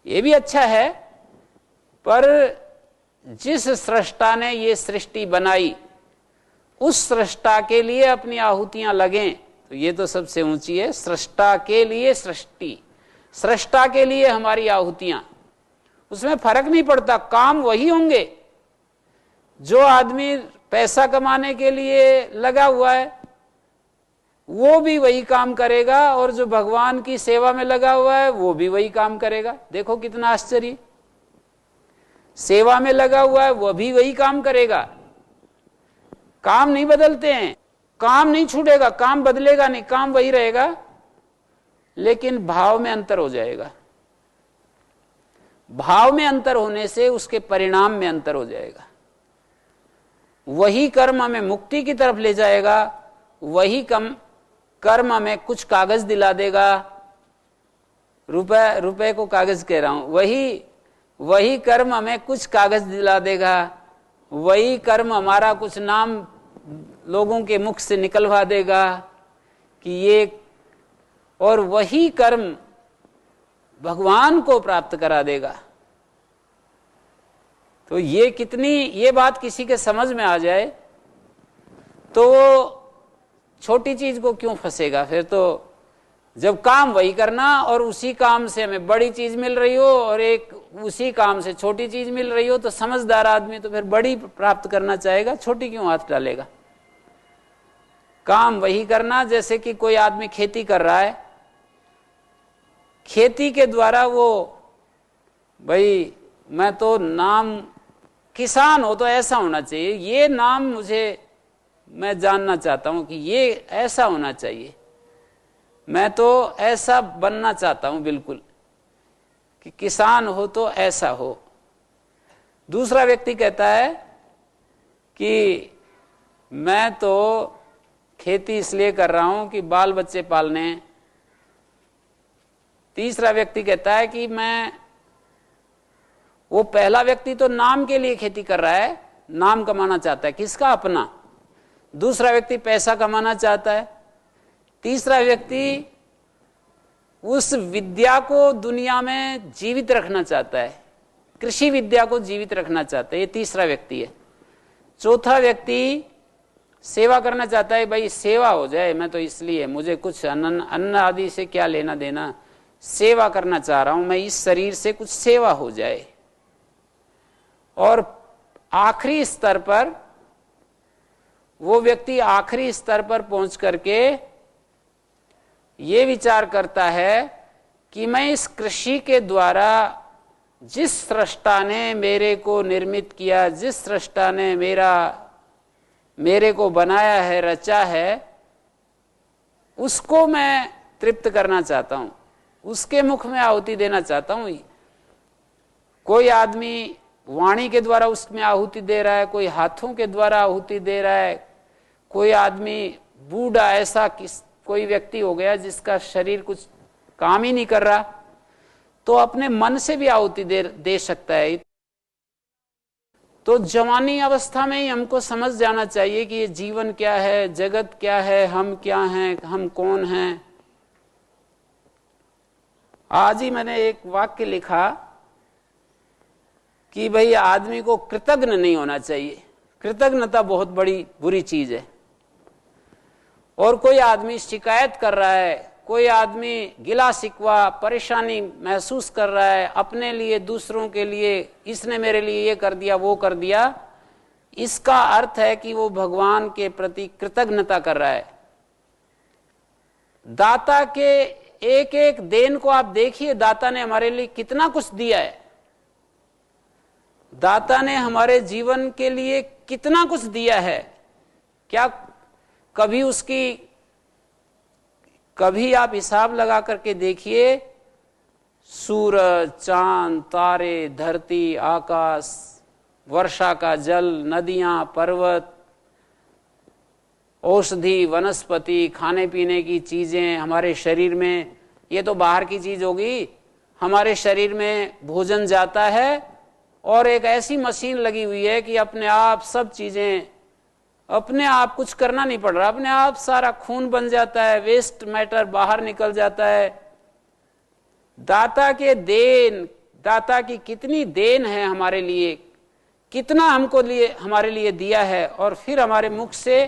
ये भी अच्छा है, पर जिस सृष्टा ने ये सृष्टि बनाई उस सृष्टा के लिए अपनी आहुतियां लगें तो ये तो सबसे ऊंची है। सृष्टा के लिए सृष्टि, सृष्टा के लिए हमारी आहुतियां, उसमें फर्क नहीं पड़ता। काम वही होंगे। जो आदमी पैसा कमाने के लिए लगा हुआ है वो भी वही काम करेगा, और जो भगवान की सेवा में लगा हुआ है वो भी वही काम करेगा। देखो कितना आश्चर्य। सेवा में लगा हुआ है वो भी वही काम करेगा। काम नहीं बदलते हैं, काम नहीं छूटेगा, काम बदलेगा नहीं, काम वही रहेगा, लेकिन भाव में अंतर हो जाएगा। भाव में अंतर होने से उसके परिणाम में अंतर हो जाएगा। वही कर्म हमें मुक्ति की तरफ ले जाएगा, वही कर्म हमें कुछ कागज दिला देगा। रुपए को कागज कह रहा हूं, वही कर्म हमें कुछ कागज दिला देगा। वही कर्म हमारा कुछ नाम लोगों के मुख से निकलवा देगा कि ये, और वही कर्म भगवान को प्राप्त करा देगा। तो ये बात किसी के समझ में आ जाए तो वो छोटी चीज को क्यों फंसेगा। फिर तो जब काम वही करना और उसी काम से हमें बड़ी चीज मिल रही हो और एक उसी काम से छोटी चीज मिल रही हो, तो समझदार आदमी तो फिर बड़ी प्राप्त करना चाहेगा, छोटी क्यों हाथ डालेगा। काम वही करना, जैसे कि कोई आदमी खेती कर रहा है, खेती के द्वारा वो भाई मैं तो नाम किसान हो तो ऐसा होना चाहिए, ये नाम मैं जानना चाहता हूं कि ये ऐसा होना चाहिए, मैं तो ऐसा बनना चाहता हूं बिल्कुल कि किसान हो तो ऐसा हो। दूसरा व्यक्ति कहता है कि मैं तो खेती इसलिए कर रहा हूं कि बाल बच्चे पालने। तीसरा व्यक्ति कहता है कि वो पहला व्यक्ति तो नाम के लिए खेती कर रहा है, नाम कमाना चाहता है, किसका? अपना। दूसरा व्यक्ति पैसा कमाना चाहता है। तीसरा व्यक्ति उस विद्या को दुनिया में जीवित रखना चाहता है, कृषि विद्या को जीवित रखना चाहता है, ये तीसरा व्यक्ति है। चौथा व्यक्ति सेवा करना चाहता है, भाई सेवा हो जाए, मैं तो इसलिए, मुझे कुछ अन्न आदि से क्या लेना देना, सेवा करना चाह रहा हूं मैं, इस शरीर से कुछ सेवा हो जाए। और आखिरी स्तर पर वो व्यक्ति आखिरी स्तर पर पहुंच करके ये विचार करता है कि मैं इस कृषि के द्वारा जिस सृष्टा ने मेरे को निर्मित किया, जिस सृष्टा ने मेरे को बनाया है, रचा है, उसको मैं तृप्त करना चाहता हूं, उसके मुख में आहुति देना चाहता हूं। कोई आदमी वाणी के द्वारा उसमें आहुति दे रहा है, कोई हाथों के द्वारा आहुति दे रहा है, कोई आदमी बूढ़ा ऐसा कोई व्यक्ति हो गया जिसका शरीर कुछ काम ही नहीं कर रहा, तो अपने मन से भी आहुति दे सकता है। तो जवानी अवस्था में ही हमको समझ जाना चाहिए कि ये जीवन क्या है, जगत क्या है, हम क्या हैं, हम कौन हैं। आज ही मैंने एक वाक्य लिखा कि भाई आदमी को कृतज्ञ नहीं होना चाहिए, कृतज्ञता बहुत बड़ी बुरी चीज है। और कोई आदमी शिकायत कर रहा है, कोई आदमी गिला शिकवा परेशानी महसूस कर रहा है अपने लिए, दूसरों के लिए, इसने मेरे लिए ये कर दिया, वो कर दिया, इसका अर्थ है कि वो भगवान के प्रति कृतज्ञता कर रहा है। दाता के एक एक देन को आप देखिए, दाता ने हमारे लिए कितना कुछ दिया है, दाता ने हमारे जीवन के लिए कितना कुछ दिया है। क्या कभी आप हिसाब लगा करके देखिए, सूरज, चांद, तारे, धरती, आकाश, वर्षा का जल, नदियां, पर्वत, औषधि, वनस्पति, खाने पीने की चीजें हमारे शरीर में, ये तो बाहर की चीज होगी। हमारे शरीर में भोजन जाता है और एक ऐसी मशीन लगी हुई है कि अपने आप सब चीजें, अपने आप कुछ करना नहीं पड़ रहा, अपने आप सारा खून बन जाता है, वेस्ट मैटर बाहर निकल जाता है। दाता के देन, दाता की कितनी देन है हमारे लिए, कितना हमारे लिए दिया है, और फिर हमारे मुख से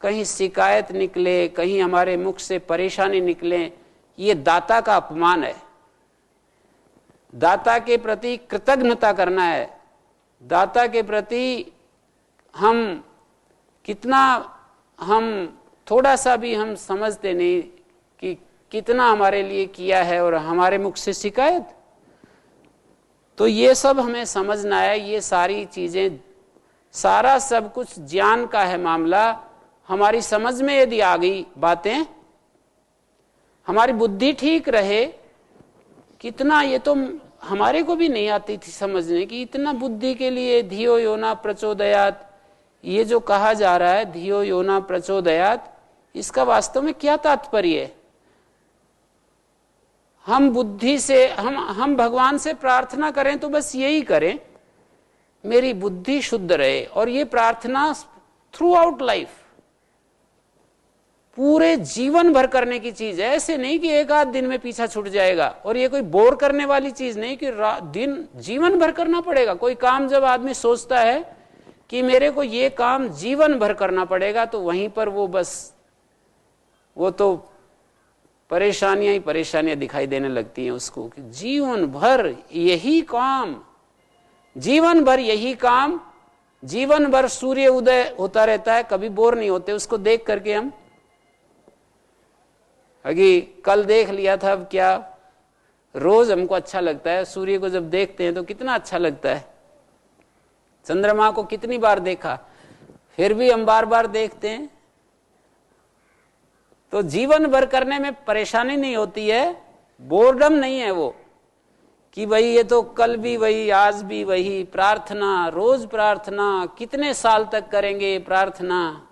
कहीं शिकायत निकले, कहीं हमारे मुख से परेशानी निकले, ये दाता का अपमान है। दाता के प्रति कृतज्ञता करना है। दाता के प्रति हम थोड़ा सा भी हम समझते नहीं कि कितना हमारे लिए किया है, और हमारे मुख से शिकायत। तो ये सब हमें समझना है। ये सारी चीजें, सारा सब कुछ ज्ञान का है मामला। हमारी समझ में यदि आ गई बातें, हमारी बुद्धि ठीक रहे, कितना, ये तो हमारे को भी नहीं आती थी समझने की, इतना बुद्धि के लिए धियो योना प्रचोदयात, ये जो कहा जा रहा है धियो योना प्रचोदयात, इसका वास्तव में क्या तात्पर्य है? हम बुद्धि से, हम भगवान से प्रार्थना करें तो बस यही करें, मेरी बुद्धि शुद्ध रहे। और ये प्रार्थना थ्रू आउट लाइफ, पूरे जीवन भर करने की चीज है। ऐसे नहीं कि एक आध दिन में पीछा छूट जाएगा, और ये कोई बोर करने वाली चीज नहीं कि जीवन भर करना पड़ेगा। कोई काम जब आदमी सोचता है कि मेरे को ये काम जीवन भर करना पड़ेगा, तो वहीं पर वो तो परेशानियां ही परेशानियां दिखाई देने लगती हैं उसको, कि जीवन भर यही काम, जीवन भर यही काम, जीवन भर सूर्य उदय होता रहता है, कभी बोर नहीं होते उसको देख करके। हम अभी कल देख लिया था, अब क्या रोज हमको अच्छा लगता है, सूर्य को जब देखते हैं तो कितना अच्छा लगता है। चंद्रमा को कितनी बार देखा, फिर भी हम बार बार देखते हैं। तो जीवन भर करने में परेशानी नहीं होती है, बोर्डम नहीं है वो, कि भाई ये तो कल भी वही, आज भी वही, प्रार्थना, रोज प्रार्थना, कितने साल तक करेंगे प्रार्थना।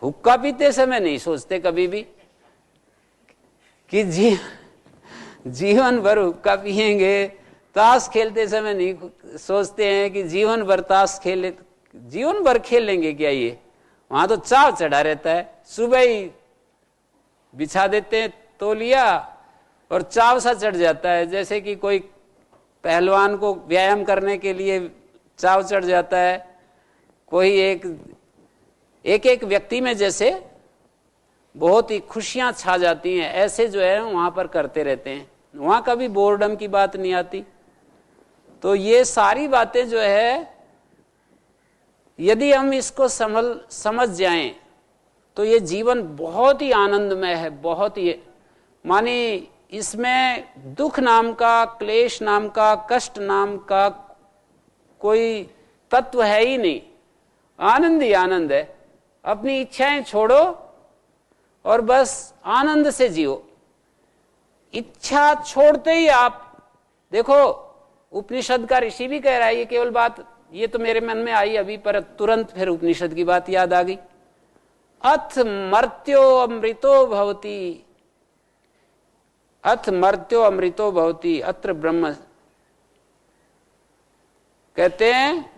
हुक्का पीते समय नहीं सोचते कभी भी कि जीवन भर हुक्का पिएंगे, ताश खेलते समय नहीं सोचते हैं कि जीवन भर ताश खेले, जीवन भर खेलेंगे क्या ये। वहां तो चाव चढ़ा रहता है, सुबह ही बिछा देते हैं तौलिया और चाव सा चढ़ जाता है, जैसे कि कोई पहलवान को व्यायाम करने के लिए चाव चढ़ जाता है। कोई एक व्यक्ति में जैसे बहुत ही खुशियां छा जाती हैं, ऐसे जो है वहां पर करते रहते हैं, वहां कभी बोर्डम की बात नहीं आती। तो ये सारी बातें जो है, यदि हम इसको समझ जाएं तो ये जीवन बहुत ही आनंदमय है, बहुत ही, माने इसमें दुख नाम का, क्लेश नाम का, कष्ट नाम का कोई तत्व है ही नहीं। आनंद ही आनंद है। अपनी इच्छाएं छोड़ो और बस आनंद से जियो। इच्छा छोड़ते ही आप देखो, उपनिषद का ऋषि भी कह रहा है, ये केवल बात, ये तो मेरे मन में आई अभी, पर तुरंत फिर उपनिषद की बात याद आ गई। अथ मर्त्यो अमृतो भवति, अथ मर्त्यो अमृतो भवति अत्र ब्रह्म। कहते हैं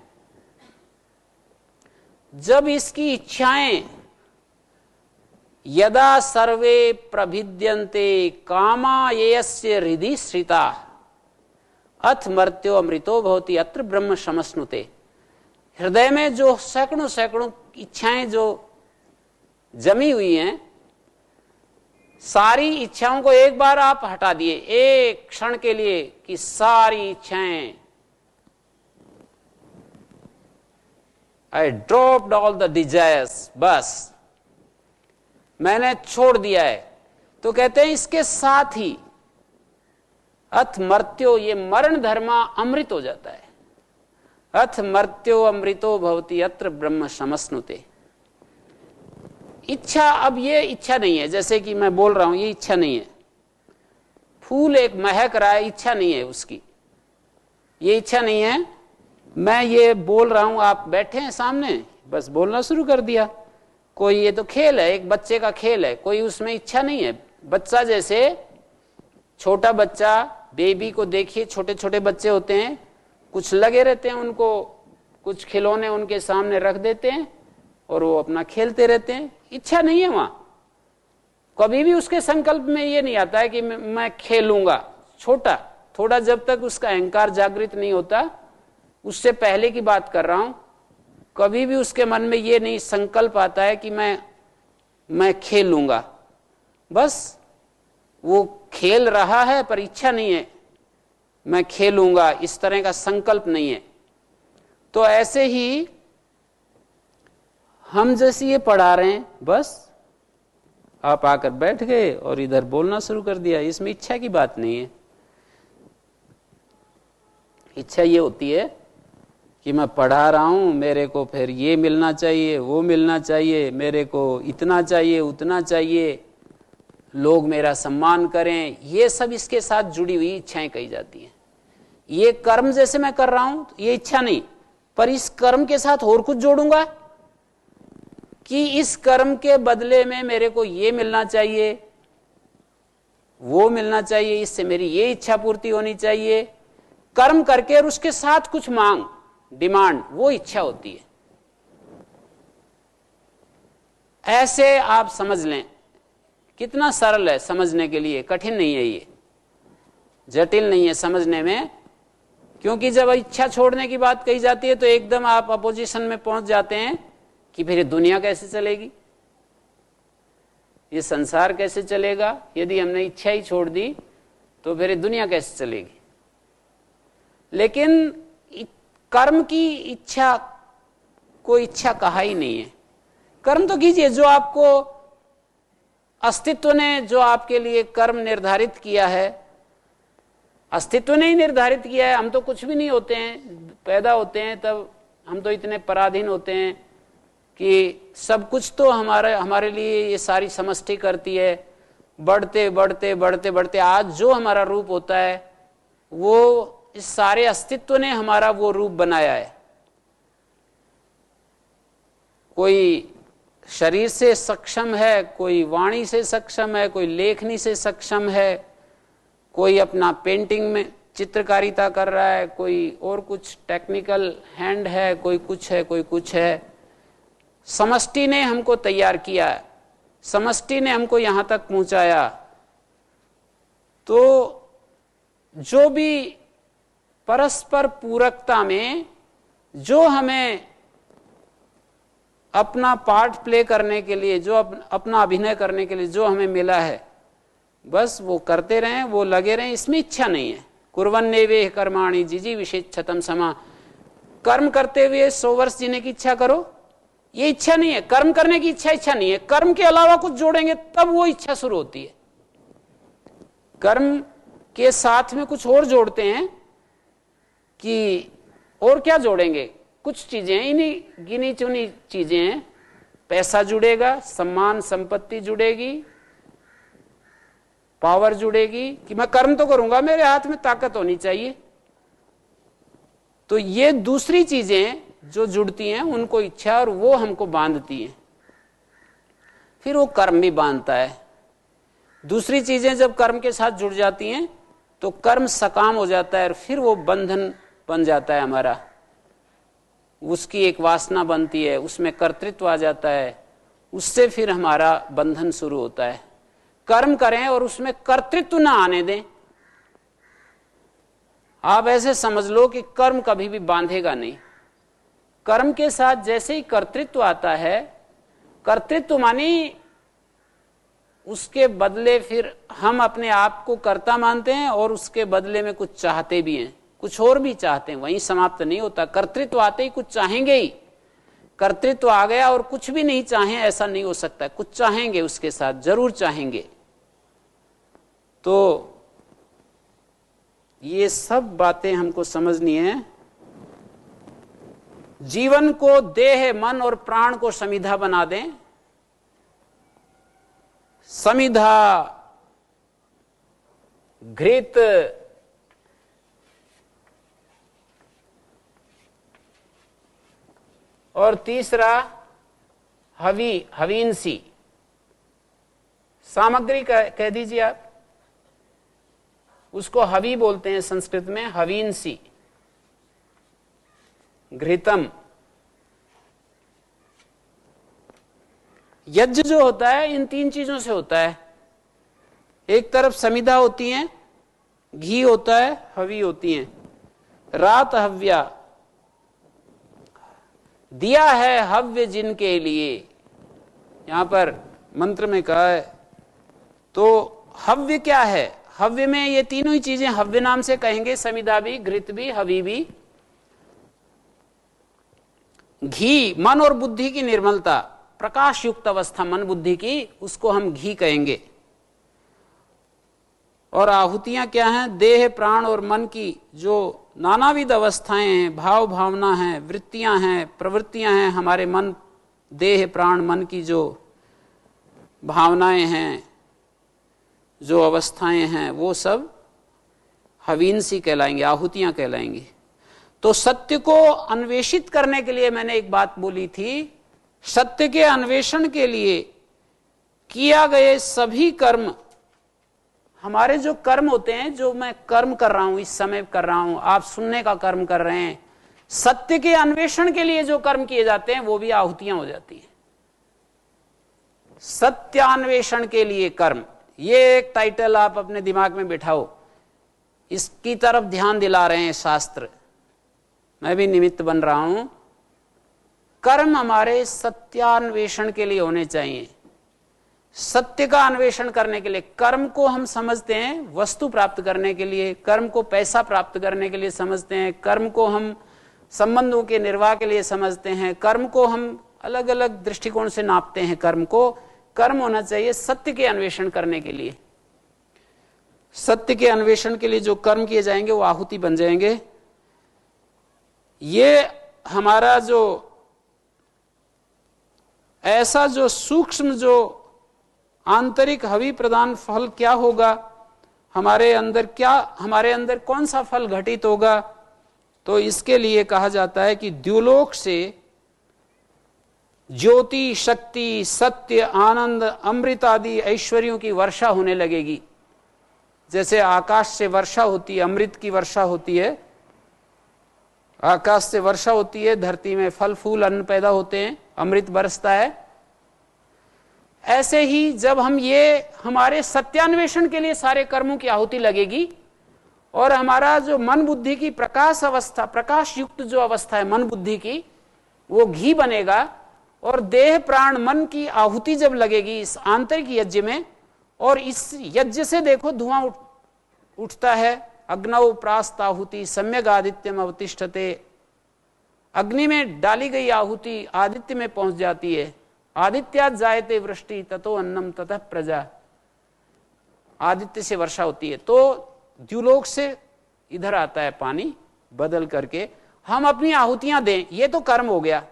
जब इसकी इच्छाएं यदा सर्वे प्रभिद्यन्ते कामा येयस्य हृदि श्रिता अथ मर्त्यो अमृतो भवति अत्र ब्रह्म समश्नुते। हृदय में जो सैकड़ों सैकड़ों इच्छाएं जो जमी हुई हैं, सारी इच्छाओं को एक बार आप हटा दिए एक क्षण के लिए कि सारी इच्छाएं, I dropped all the desires, बस मैंने छोड़ दिया है। तो कहते हैं इसके साथ ही अथ मर्त्यो, ये मरण धर्मा अमृत हो जाता है। अथ मर्त्यो अमृतो भवति अत्र ब्रह्म समश्नुते। इच्छा, अब ये इच्छा नहीं है, जैसे कि मैं बोल रहा हूं, ये इच्छा नहीं है। फूल एक महक रहा है, इच्छा नहीं है उसकी, ये इच्छा नहीं है। मैं ये बोल रहा हूं, आप बैठे हैं सामने, बस बोलना शुरू कर दिया। कोई, ये तो खेल है, एक बच्चे का खेल है, कोई उसमें इच्छा नहीं है। बच्चा, जैसे छोटा बच्चा, बेबी को देखिए, छोटे छोटे बच्चे होते हैं, कुछ लगे रहते हैं, उनको कुछ खिलौने उनके सामने रख देते हैं और वो अपना खेलते रहते हैं। इच्छा नहीं है वहां, कभी भी उसके संकल्प में ये नहीं आता है कि मैं खेलूंगा। छोटा थोड़ा, जब तक उसका अहंकार जागृत नहीं होता, उससे पहले की बात कर रहा हूं, कभी भी उसके मन में ये नहीं संकल्प आता है कि मैं खेलूंगा। बस वो खेल रहा है पर इच्छा नहीं है मैं खेलूंगा, इस तरह का संकल्प नहीं है। तो ऐसे ही हम जैसे ये पढ़ा रहे हैं, बस आप आकर बैठ गए और इधर बोलना शुरू कर दिया, इसमें इच्छा की बात नहीं है। इच्छा ये होती है कि मैं पढ़ा रहा हूं, मेरे को फिर ये मिलना चाहिए, वो मिलना चाहिए, मेरे को इतना चाहिए, उतना चाहिए, लोग मेरा सम्मान करें, ये सब इसके साथ जुड़ी हुई इच्छाएं कही जाती हैं। ये कर्म जैसे मैं कर रहा हूं, ये इच्छा नहीं, पर इस कर्म के साथ और कुछ जोड़ूंगा कि इस कर्म के बदले में मेरे को ये मिलना चाहिए, वो मिलना चाहिए, इससे मेरी ये इच्छा पूर्ति होनी चाहिए। कर्म करके और उसके साथ कुछ मांग, डिमांड, वो इच्छा होती है। ऐसे आप समझ लें, कितना सरल है समझने के लिए, कठिन नहीं है, ये जटिल नहीं है समझने में। क्योंकि जब इच्छा छोड़ने की बात कही जाती है तो एकदम आप अपोजिशन में पहुंच जाते हैं कि फिर दुनिया कैसे चलेगी, ये संसार कैसे चलेगा, यदि हमने इच्छा ही छोड़ दी तो फिर दुनिया कैसे चलेगी। लेकिन कर्म की इच्छा को इच्छा कहा ही नहीं है। कर्म तो कीजिए, जो आपको अस्तित्व ने, जो आपके लिए कर्म निर्धारित किया है, अस्तित्व ने ही निर्धारित किया है। हम तो कुछ भी नहीं होते हैं, पैदा होते हैं तब हम तो इतने पराधीन होते हैं कि सब कुछ तो हमारे लिए ये सारी समष्टि करती है। बढ़ते बढ़ते बढ़ते बढ़ते आज जो हमारा रूप होता है, वो इस सारे अस्तित्व ने हमारा वो रूप बनाया है। कोई शरीर से सक्षम है, कोई वाणी से सक्षम है, कोई लेखनी से सक्षम है, कोई अपना पेंटिंग में चित्रकारिता कर रहा है, कोई और कुछ टेक्निकल हैंड है, कोई कुछ है, कोई कुछ है। समष्टि ने हमको तैयार किया है, समष्टि ने हमको यहां तक पहुंचाया। तो जो भी परस्पर पूरकता में जो हमें अपना पार्ट प्ले करने के लिए, जो अपना अभिनय करने के लिए जो हमें मिला है, बस वो करते रहें, वो लगे रहें, इसमें इच्छा नहीं है। कुर्वन्नेवे कर्माणि जिजी विषेच्छतम समा। कर्म करते हुए 100 वर्ष जीने की इच्छा करो, ये इच्छा नहीं है। कर्म करने की इच्छा नहीं है। कर्म के अलावा कुछ जोड़ेंगे तब वो इच्छा शुरू होती है। कर्म के साथ में कुछ और जोड़ते हैं कि और क्या जोड़ेंगे, कुछ चीजें इन्हीं गिनी चुनी चीजें हैं। पैसा जुड़ेगा, सम्मान संपत्ति जुड़ेगी, पावर जुड़ेगी कि मैं कर्म तो करूंगा, मेरे हाथ में ताकत होनी चाहिए। तो ये दूसरी चीजें जो जुड़ती हैं उनको इच्छा, और वो हमको बांधती हैं। फिर वो कर्म भी बांधता है। दूसरी चीजें जब कर्म के साथ जुड़ जाती हैं तो कर्म सकाम हो जाता है, और फिर वो बंधन बन जाता है हमारा। उसकी एक वासना बनती है, उसमें कर्तृत्व आ जाता है, उससे फिर हमारा बंधन शुरू होता है। कर्म करें और उसमें कर्तृत्व ना आने दें। आप ऐसे समझ लो कि कर्म कभी भी बांधेगा नहीं। कर्म के साथ जैसे ही कर्तृत्व आता है, कर्तृत्व मानी उसके बदले फिर हम अपने आप को कर्ता मानते हैं और उसके बदले में कुछ चाहते भी हैं, कुछ और भी चाहते हैं। वहीं समाप्त नहीं होता। कर्तृत्व आते ही कुछ चाहेंगे ही। कर्तृत्व आ गया और कुछ भी नहीं चाहें ऐसा नहीं हो सकता। कुछ चाहेंगे, उसके साथ जरूर चाहेंगे। तो ये सब बातें हमको समझनी है। जीवन को देह, मन और प्राण को समिधा बना दें। समिधा, घृत, और तीसरा हवी, हवींसी। सामग्री कह दीजिए आप, उसको हवी बोलते हैं संस्कृत में, हवींसी, घृतम। यज्ञ जो होता है इन 3 चीजों से होता है। एक तरफ समिधा होती है, घी होता है, हवी होती है। रात हव्या, दिया है हव्य जिनके लिए, यहां पर मंत्र में कहा है। तो हव्य क्या है? हव्य में ये तीनों ही चीजें हव्य नाम से कहेंगे, समिधा भी, घृत भी, हवी भी। घी, मन और बुद्धि की निर्मलता, प्रकाश युक्त अवस्था मन बुद्धि की, उसको हम घी कहेंगे। और आहुतियां क्या हैं? देह, प्राण और मन की जो नानाविध अवस्थाएं हैं, भाव भावना हैं, वृत्तियां हैं, प्रवृत्तियां हैं, हमारे मन, देह, प्राण, मन की जो भावनाएं हैं, जो अवस्थाएं हैं, वो सब हवींसी कहलाएंगे, आहुतियां कहलाएंगी। तो सत्य को अन्वेषित करने के लिए मैंने एक बात बोली थी, सत्य के अन्वेषण के लिए किया गए सभी कर्म, हमारे जो कर्म होते हैं, जो मैं कर्म कर रहा हूं, इस समय कर रहा हूं, आप सुनने का कर्म कर रहे हैं, सत्य के अन्वेषण के लिए जो कर्म किए जाते हैं वो भी आहुतियां हो जाती हैं। सत्यान्वेषण के लिए कर्म, ये एक टाइटल आप अपने दिमाग में बिठाओ। इसकी तरफ ध्यान दिला रहे हैं शास्त्र, मैं भी निमित्त बन रहा हूं। कर्म हमारे सत्यान्वेषण के लिए होने चाहिए, सत्य का अन्वेषण करने के लिए। कर्म को हम समझते हैं वस्तु प्राप्त करने के लिए, कर्म को पैसा प्राप्त करने के लिए समझते हैं, कर्म को हम संबंधों के निर्वाह के लिए समझते हैं, कर्म को हम अलग अलग दृष्टिकोण से नापते हैं। कर्म को, कर्म होना चाहिए सत्य के अन्वेषण करने के लिए। सत्य के अन्वेषण के लिए जो कर्म किए जाएंगे वो आहुति बन जाएंगे। ये हमारा जो ऐसा जो सूक्ष्म जो आंतरिक हवि प्रदान फल क्या होगा, हमारे अंदर कौन सा फल घटित होगा, तो इसके लिए कहा जाता है कि द्युलोक से ज्योति, शक्ति, सत्य, आनंद, अमृत आदि ऐश्वर्यों की वर्षा होने लगेगी। जैसे आकाश से वर्षा होती है, अमृत की वर्षा होती है, आकाश से वर्षा होती है, धरती में फल फूल अन्न पैदा होते हैं, अमृत बरसता है। ऐसे ही जब हम ये हमारे सत्यान्वेषण के लिए सारे कर्मों की आहुति लगेगी और हमारा जो मन बुद्धि की प्रकाश अवस्था, प्रकाश युक्त जो अवस्था है मन बुद्धि की, वो घी बनेगा। और देह प्राण मन की आहुति जब लगेगी इस आंतरिक यज्ञ में, और इस यज्ञ से देखो धुआं उठता है, अग्नौ प्रास्ताहुति सम्यक आदित्यम अवतिष्ठते, अग्नि में डाली गई आहुति आदित्य में पहुंच जाती है। आदित्यात जायते वृष्टि ततो अन्नम ततः प्रजा, आदित्य से वर्षा होती है, तो द्युलोक से इधर आता है पानी बदल करके। हम अपनी आहुतियां दें, ये तो कर्म हो गया,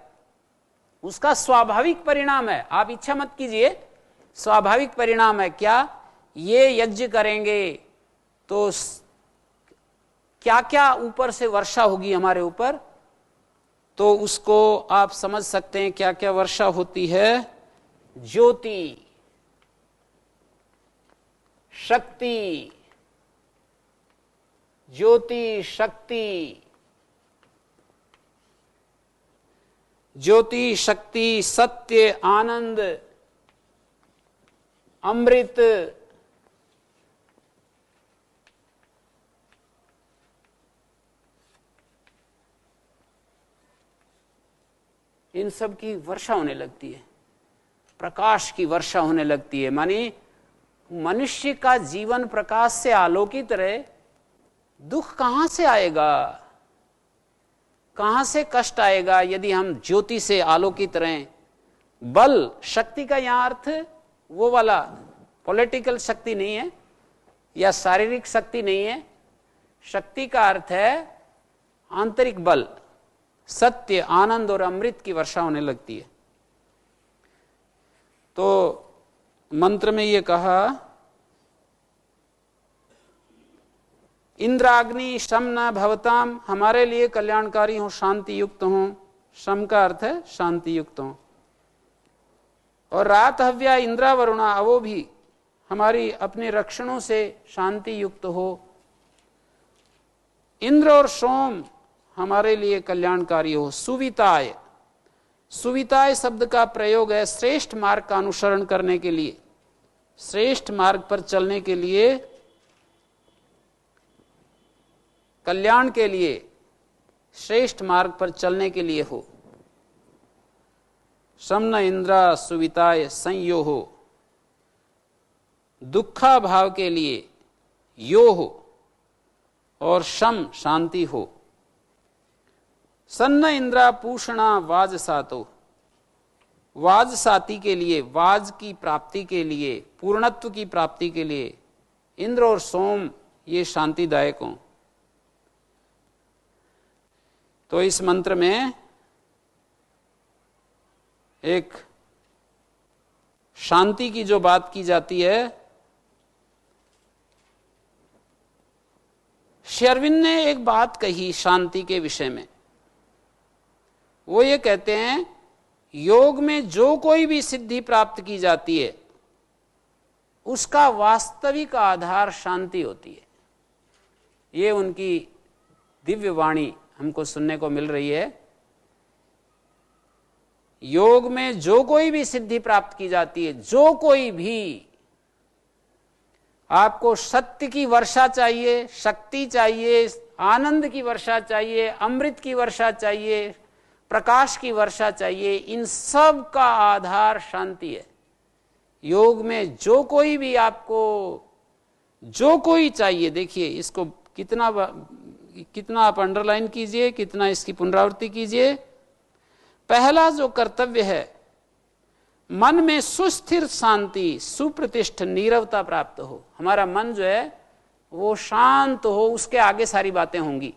उसका स्वाभाविक परिणाम है। आप इच्छा मत कीजिए, स्वाभाविक परिणाम है। क्या? ये यज्ञ करेंगे तो क्या क्या ऊपर से वर्षा होगी हमारे ऊपर, तो उसको आप समझ सकते हैं क्या क्या वर्षा होती है। ज्योति, शक्ति, ज्योति शक्ति, ज्योति शक्ति, सत्य, आनंद, अमृत, इन सब की वर्षा होने लगती है, प्रकाश की वर्षा होने लगती है। मानी मनुष्य का जीवन प्रकाश से आलोकित रहे, दुख कहां से आएगा, कहां से कष्ट आएगा यदि हम ज्योति से आलोकित रहें। बल, शक्ति का यहां अर्थ वो वाला पॉलिटिकल शक्ति नहीं है या शारीरिक शक्ति नहीं है। शक्ति का अर्थ है आंतरिक बल, सत्य, आनंद और अमृत की वर्षा होने लगती है। तो मंत्र में ये कहा, इंद्राग्नि शम न भवताम, हमारे लिए कल्याणकारी हो, शांति युक्त हो। शम का अर्थ है शांति युक्त हो। और रात हव्या इंद्रा वरुणा, वो भी हमारी अपने रक्षणों से शांति युक्त हो। इंद्र और सोम हमारे लिए कल्याणकारी हो। सुविताय, सुविताय शब्द का प्रयोग है श्रेष्ठ मार्ग का अनुसरण करने के लिए, श्रेष्ठ मार्ग पर चलने के लिए, कल्याण के लिए, श्रेष्ठ मार्ग पर चलने के लिए हो। शमन इंद्रा सुविताय संयो हो, दुखा भाव के लिए यो हो, और शम शांति हो। सन्न इंद्रा पूषणा वाज सातो, वाज साती के लिए, वाज की प्राप्ति के लिए, पूर्णत्व की प्राप्ति के लिए इंद्र और सोम ये शांतिदायक हों। तो इस मंत्र में एक शांति की जो बात की जाती है, श्री अरविंद ने एक बात कही शांति के विषय में। वो ये कहते हैं, योग में जो कोई भी सिद्धि प्राप्त की जाती है उसका वास्तविक आधार शांति होती है। ये उनकी दिव्य वाणी हमको सुनने को मिल रही है। योग में जो कोई भी सिद्धि प्राप्त की जाती है, जो कोई भी, आपको सत्य की वर्षा चाहिए, शक्ति चाहिए, आनंद की वर्षा चाहिए, अमृत की वर्षा चाहिए, प्रकाश की वर्षा चाहिए, इन सब का आधार शांति है। योग में जो कोई भी आपको जो कोई चाहिए, देखिए इसको कितना आप अंडरलाइन कीजिए, कितना इसकी पुनरावृत्ति कीजिए। पहला जो कर्तव्य है, मन में सुस्थिर शांति, सुप्रतिष्ठ नीरवता प्राप्त हो। हमारा मन जो है वो शांत हो, उसके आगे सारी बातें होंगी।